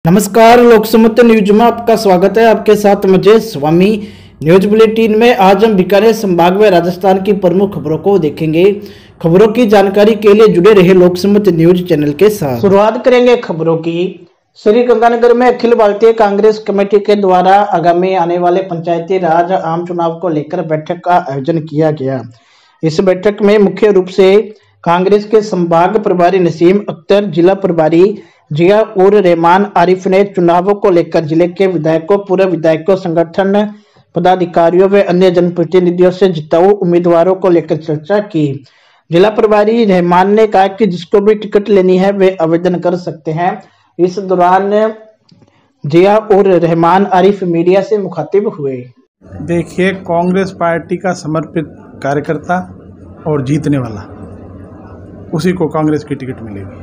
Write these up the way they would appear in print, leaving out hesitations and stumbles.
नमस्कार, लोकसमत न्यूज में आपका स्वागत है। आपके साथ मुझे स्वामी। न्यूज बुलेटिन में आज हम बीकानेर संभाग में राजस्थान की प्रमुख खबरों को देखेंगे। खबरों की जानकारी के लिए जुड़े रहे लोकसमत न्यूज चैनल के साथ। शुरुआत करेंगे खबरों की। श्री गंगानगर में अखिल भारतीय कांग्रेस कमेटी के द्वारा आगामी आने वाले पंचायती राज आम चुनाव को लेकर बैठक का आयोजन किया गया। इस बैठक में मुख्य रूप से कांग्रेस के संभाग प्रभारी नसीम अख्तर, जिला प्रभारी जिया उर रहमान आरिफ ने चुनावों को लेकर जिले के विधायकों, पूर्व विधायकों, संगठन पदाधिकारियों व अन्य जनप्रतिनिधियों से जिताऊ उम्मीदवारों को लेकर चर्चा की। जिला प्रभारी रहमान ने कहा कि जिसको भी टिकट लेनी है वे आवेदन कर सकते हैं। इस दौरान जिया उर रहमान आरिफ मीडिया से मुखातिब हुए। देखिए, कांग्रेस पार्टी का समर्पित कार्यकर्ता और जीतने वाला, उसी को कांग्रेस की टिकट मिलेगी।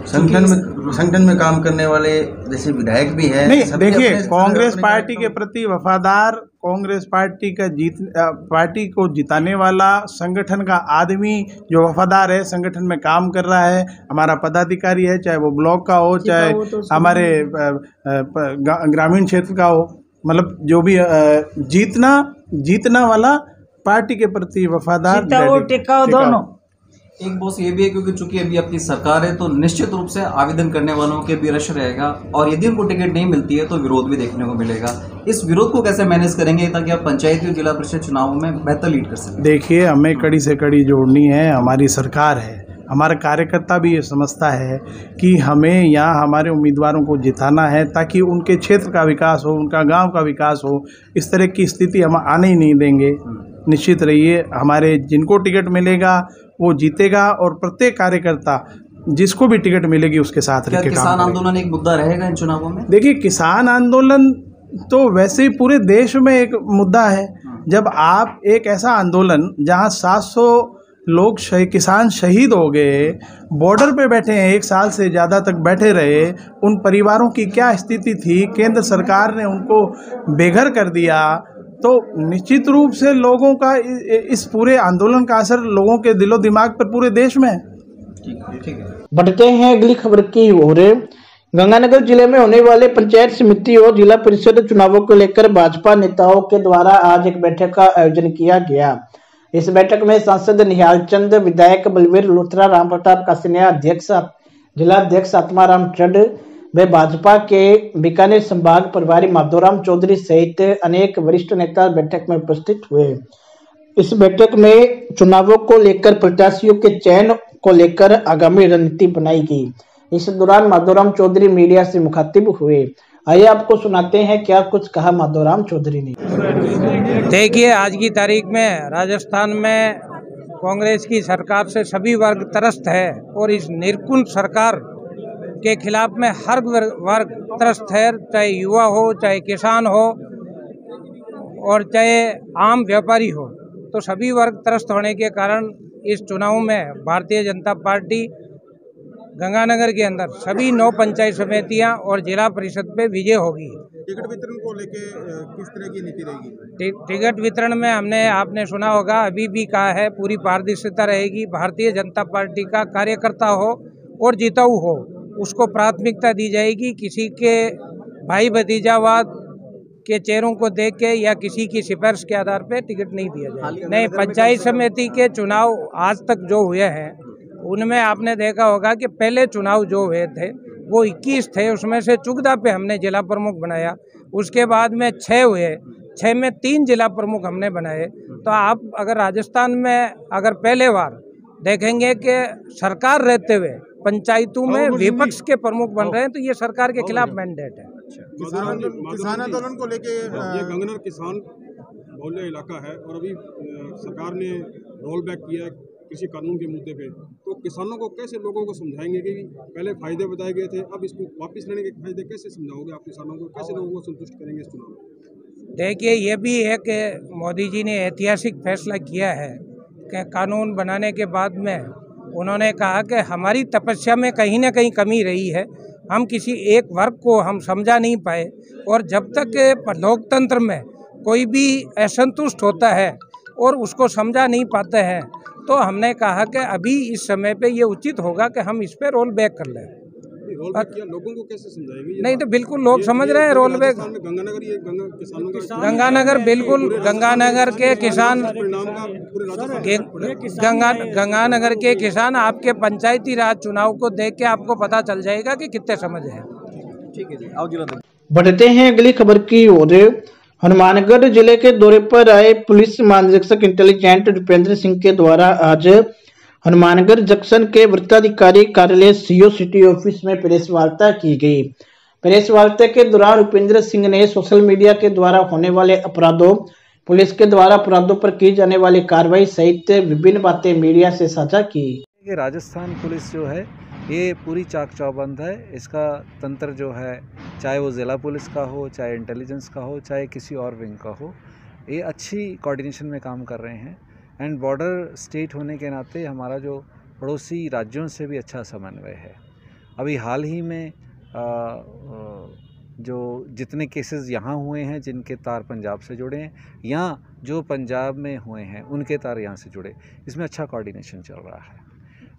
संगठन में काम करने वाले जैसे विधायक भी है। नहीं, देखिए, कांग्रेस पार्टी के प्रति वफादार, कांग्रेस पार्टी को जिताने वाला, संगठन का आदमी जो वफादार है, संगठन में काम कर रहा है, हमारा पदाधिकारी है, चाहे वो ब्लॉक का हो, चाहे हमारे ग्रामीण क्षेत्र का हो, मतलब जो भी जीतना वाला, पार्टी के प्रति वफादार, दोनों। एक बॉस ये भी है क्योंकि चूंकि अभी अपनी सरकार है तो निश्चित रूप से आवेदन करने वालों के भी रश रहेगा और यदि उनको टिकट नहीं मिलती है तो विरोध भी देखने को मिलेगा। इस विरोध को कैसे मैनेज करेंगे ताकि आप पंचायती और जिला परिषद चुनावों में बेहतर लीड कर सकें? देखिए, हमें कड़ी से कड़ी जोड़नी है, हमारी सरकार है, हमारा कार्यकर्ता भी ये समझता है कि हमें यहाँ हमारे उम्मीदवारों को जिताना है ताकि उनके क्षेत्र का विकास हो, उनका गांव का विकास हो। इस तरह की स्थिति हम आने ही नहीं देंगे। निश्चित रहिए, हमारे जिनको टिकट मिलेगा वो जीतेगा और प्रत्येक कार्यकर्ता जिसको भी टिकट मिलेगी उसके साथ रह के काम करेगा। किसान आंदोलन एक मुद्दा रहेगा इन चुनावों में? देखिए, किसान आंदोलन तो वैसे ही पूरे देश में एक मुद्दा है। जब आप एक ऐसा आंदोलन जहां 700 लोग किसान शहीद हो गए, बॉर्डर पे बैठे हैं, 1 साल से ज़्यादा तक बैठे रहे, उन परिवारों की क्या स्थिति थी, केंद्र सरकार ने उनको बेघर कर दिया, तो निश्चित रूप से लोगों का इस पूरे आंदोलन का असर लोगों के दिलो दिमाग पर पूरे देश में है। ठीक है। बढ़ते हैं अगली खबर की ओर। गंगानगर जिले में होने वाले पंचायत समिति और जिला परिषद चुनावों को लेकर भाजपा नेताओं के द्वारा आज एक बैठक का आयोजन किया गया। इस बैठक में सांसद निहाल चंद, विधायक बलवीर लुथरा, राम प्रताप कासिनिया, अध्यक्ष जिला अध्यक्ष आत्माराम चढ़ वे भाजपा के बीकानेर संभाग प्रभारी माधोराम चौधरी सहित अनेक वरिष्ठ नेता बैठक में उपस्थित हुए। इस बैठक में चुनावों को लेकर प्रत्याशियों के चयन को लेकर आगामी रणनीति बनाई गई। इस दौरान माधोराम चौधरी मीडिया से मुखातिब हुए। आइए आपको सुनाते हैं क्या कुछ कहा माधोराम चौधरी ने। देखिए, आज की तारीख में राजस्थान में कांग्रेस की सरकार से सभी वर्ग त्रस्त है और इस निर्कुल सरकार के खिलाफ में हर वर्ग त्रस्त है, चाहे युवा हो, चाहे किसान हो और चाहे आम व्यापारी हो। तो सभी वर्ग त्रस्त होने के कारण इस चुनाव में भारतीय जनता पार्टी गंगानगर के अंदर सभी 9 पंचायत समितियां और जिला परिषद पे विजय होगी। टिकट वितरण को लेके किस तरह की नीति रहेगी? टिकट वितरण में आपने सुना होगा, अभी भी कहा है, पूरी पारदर्शिता रहेगी। भारतीय जनता पार्टी का कार्यकर्ता हो और जिताऊ हो उसको प्राथमिकता दी जाएगी। किसी के भाई भतीजावाद के चेहरों को देख के या किसी की सिफारिश के आधार पे टिकट नहीं दिया जाएगा। नहीं, पंचायत समिति के चुनाव आज तक जो हुए हैं उनमें आपने देखा होगा कि पहले चुनाव जो हुए थे वो 21 थे, उसमें से चुगदा पे हमने जिला प्रमुख बनाया। उसके बाद में 6 हुए, 6 में 3 जिला प्रमुख हमने बनाए। तो आप अगर राजस्थान में अगर पहले बार देखेंगे कि सरकार रहते हुए पंचायतों में विपक्ष के प्रमुख बन रहे हैं, तो ये सरकार के खिलाफ मैंडेट है। किसान आंदोलन को लेके ये गंगानगर किसान बहुल्य इलाका है और अभी सरकार ने रोल बैक किया है कृषि कानून के मुद्दे पे, तो किसानों को कैसे लोगों को समझाएंगे कि पहले फायदे बताए गए थे, अब इसको वापस लेने के फायदे कैसे समझाओगे आप किसानों को, कैसे लोगों को संतुष्ट करेंगे इस चुनाव में? देखिए, ये भी है कि मोदी जी ने ऐतिहासिक फैसला किया है कि कानून बनाने के बाद में उन्होंने कहा कि हमारी तपस्या में कहीं ना कहीं कमी रही है, हम किसी एक वर्ग को हम समझा नहीं पाए, और जब तक लोकतंत्र में कोई भी असंतुष्ट होता है और उसको समझा नहीं पाते हैं तो हमने कहा कि अभी इस समय पे ये उचित होगा कि हम इस पे रोल बैक कर लें। रोल बैक किया, लोगों को कैसे समझाएंगे ये नहीं बात? तो बिल्कुल लोग समझ रहे हैं रोल बैक। राजस्थान में गंगानगर, ये किसानों का गंगानगर, बिल्कुल गंगानगर के किसान, परिणाम का पूरे राजस्थान गंगानगर के किसान आपके पंचायती राज चुनाव को देख के आपको पता चल जाएगा कि कितने समझ है। ठीक है जी, आओ जिला बढ़ते हैं अगली खबर की ओर। हनुमानगढ़ जिले के दौरे पर आए पुलिस महानिरीक्षक इंटेलिजेंट रुपेंद्र सिंह के द्वारा आज हनुमानगढ़ जंक्शन के वृत्ताधिकारी कार्यालय सीओ सिटी ऑफिस में प्रेस वार्ता की गई। प्रेस वार्ता के दौरान रुपेंद्र सिंह ने सोशल मीडिया के द्वारा होने वाले अपराधों, पुलिस के द्वारा अपराधों पर की जाने वाली कार्रवाई सहित विभिन्न बातें मीडिया से साझा की। राजस्थान पुलिस जो है ये पूरी चाक चौबंद है। इसका तंत्र जो है, चाहे वो ज़िला पुलिस का हो, चाहे इंटेलिजेंस का हो, चाहे किसी और विंग का हो, ये अच्छी कोऑर्डिनेशन में काम कर रहे हैं। एंड बॉर्डर स्टेट होने के नाते हमारा जो पड़ोसी राज्यों से भी अच्छा समन्वय है। अभी हाल ही में जो जितने केसेस यहाँ हुए हैं जिनके तार पंजाब से जुड़े हैं, या जो पंजाब में हुए हैं उनके तार यहाँ से जुड़े, इसमें अच्छा कोऑर्डिनेशन चल रहा है।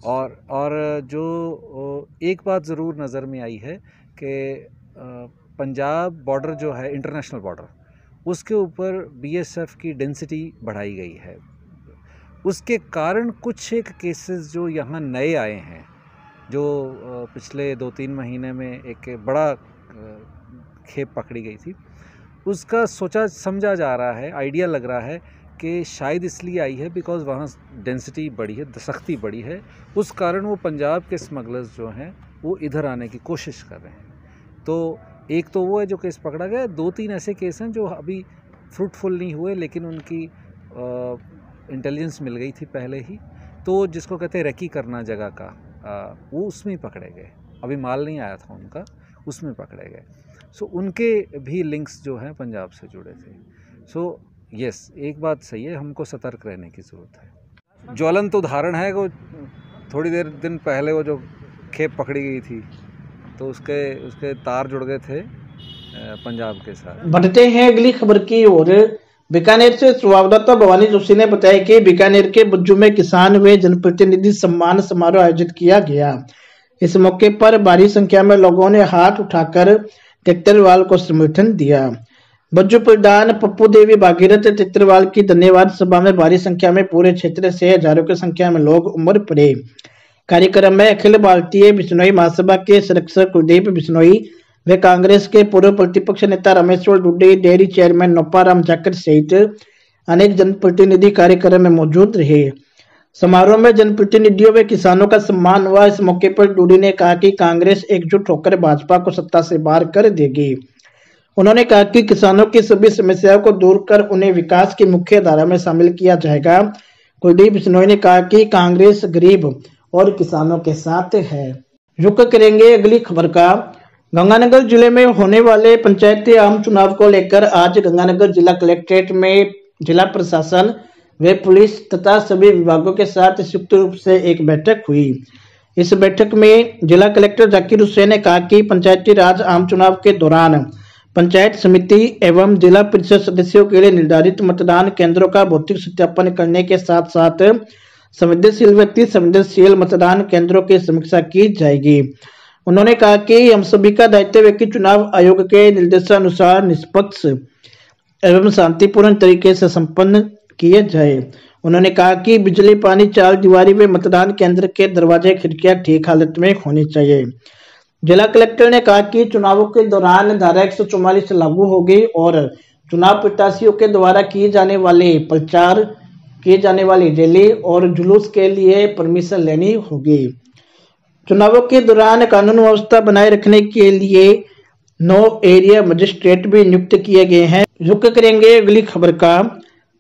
और जो एक बात ज़रूर नज़र में आई है कि पंजाब बॉर्डर जो है, इंटरनेशनल बॉर्डर, उसके ऊपर बीएसएफ की डेंसिटी बढ़ाई गई है। उसके कारण कुछ एक केसेस जो यहाँ नए आए हैं, जो पिछले 2-3 महीने में एक बड़ा खेप पकड़ी गई थी, उसका सोचा समझा जा रहा है, आइडिया लग रहा है कि शायद इसलिए आई है बिकॉज़ वहाँ डेंसिटी बढ़ी है, सख्ती बढ़ी है। उस कारण वो पंजाब के स्मगलर्स जो हैं वो इधर आने की कोशिश कर रहे हैं। तो एक तो वो है जो केस पकड़ा गया, 2-3 ऐसे केस हैं जो अभी फ्रूटफुल नहीं हुए, लेकिन उनकी इंटेलिजेंस मिल गई थी पहले ही, तो जिसको कहते हैं रेकी करना जगह का, वो उसमें ही पकड़े गए। अभी माल नहीं आया था उनका, उसमें पकड़े गए। सो उनके भी लिंक्स जो हैं पंजाब से जुड़े थे। सो यस, एक बात सही है, हमको सतर्क रहने की ज़रूरत है। ज्वलंत उदाहरण है वो थोड़ी दिन पहले वो जो खेप पकड़ी गई थी, तो उसके तार जुड़ गए थे पंजाब के साथ। बढ़ते हैं अगली खबर की ओर। बीकानेर से संवाददाता भवानी जोशी ने बताया कि बीकानेर के बुज्जू में किसान व जनप्रतिनिधि सम्मान समारोह आयोजित किया गया। इस मौके पर भारी संख्या में लोगों ने हाथ उठाकर टेक्टरवाल को समर्थन दिया। बुज्जू प्रधान पप्पू देवी भागीरथ टेक्टरवाल की धन्यवाद सभा में भारी संख्या में पूरे क्षेत्र से हजारों की संख्या में लोग उमड़ पड़े। कार्यक्रम में अखिल भारतीय बिश्नोई महासभा के संरक्षक कुलदीप बिश्नोई वे कांग्रेस के पूर्व प्रतिपक्ष नेता रामेश्वर डुड्डी, डेयरी चेयरमैन नोपाराम जाकर सहित अनेक जनप्रतिनिधि कार्यक्रम में मौजूद रहे। समारोह में जनप्रतिनिधियों व किसानों का सम्मान हुआ। इस मौके पर डुड्डी ने कहा कि कांग्रेस एकजुट होकर भाजपा को सत्ता से बाहर कर देगी। उन्होंने कहा कि किसानों की सभी समस्याओं को दूर कर उन्हें विकास की मुख्य धारा में शामिल किया जाएगा। कुलदीप बिश्नोई ने कहा कि कांग्रेस गरीब और किसानों के साथ है। रुक करेंगे अगली खबर का। गंगानगर जिले में होने वाले पंचायती आम चुनाव को लेकर आज गंगानगर जिला कलेक्ट्रेट में जिला प्रशासन व पुलिस तथा सभी विभागों के साथ संयुक्त रूप से एक बैठक हुई। इस बैठक में जिला कलेक्टर जाकिर हुसैन ने कहा कि पंचायती राज आम चुनाव के दौरान पंचायत समिति एवं जिला परिषद सदस्यों के लिए निर्धारित मतदान केंद्रों का भौतिक सत्यापन करने के साथ साथ संवेदनशील व्यक्ति संवेदनशील मतदान केंद्रों की समीक्षा की जाएगी। उन्होंने कहा कि हम सभी का दायित्व है कि चुनाव आयोग के निर्देशानुसार निष्पक्ष एवं शांतिपूर्ण तरीके से संपन्न किए जाए। उन्होंने कहा कि बिजली, पानी, चार दीवारी व मतदान केंद्र के दरवाजे, खिड़कियां ठीक हालत में होनी चाहिए। जिला कलेक्टर ने कहा कि चुनावों के दौरान धारा 144 लागू होगी और चुनाव प्रत्याशियों के द्वारा किए जाने वाले प्रचार, किए जाने वाली रैली और जुलूस के लिए परमिशन लेनी होगी। चुनावों के दौरान कानून व्यवस्था बनाए रखने के लिए 9 एरिया मजिस्ट्रेट भी नियुक्त किए गए हैं। रुक करेंगे अगली खबर का।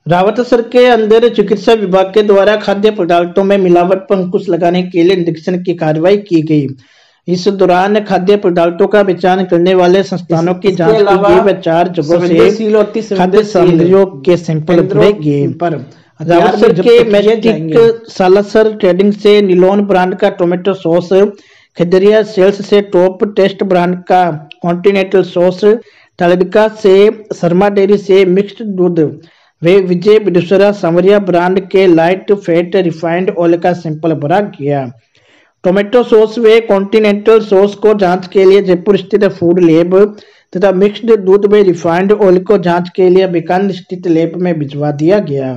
रावतसर के अंदर चिकित्सा विभाग के द्वारा खाद्य पदार्थों में मिलावट पर अंकुश लगाने के लिए निरीक्षण की कार्रवाई की गई। इस दौरान खाद्य पदार्थों का पहचान करने वाले संस्थानों की जांच की गई व 4 जगहों से खाद्य सामग्रियों के सैंपल भरे गए। रावतसर के मैजिक सालासर ट्रेडिंग से नीलोन ब्रांड का टोमेटो सॉस, खदरिया सेल्स से टॉप टेस्ट ब्रांड का कॉन्टिनेंटल सॉस, तालबिका से शर्मा डेयरी से मिक्स्ड दूध वे विजय बिडुसरा सांवरिया ब्रांड के लाइट फैट रिफाइंड ऑयल का सैंपल भरा गया। टोमेटो सॉस व कॉन्टिनेंटल सॉस को जांच के लिए जयपुर स्थित फूड लैब तथा मिक्स्ड दूध में रिफाइंड ऑयल को जांच के लिए बीकानेर स्थित लैब में भिजवा दिया गया।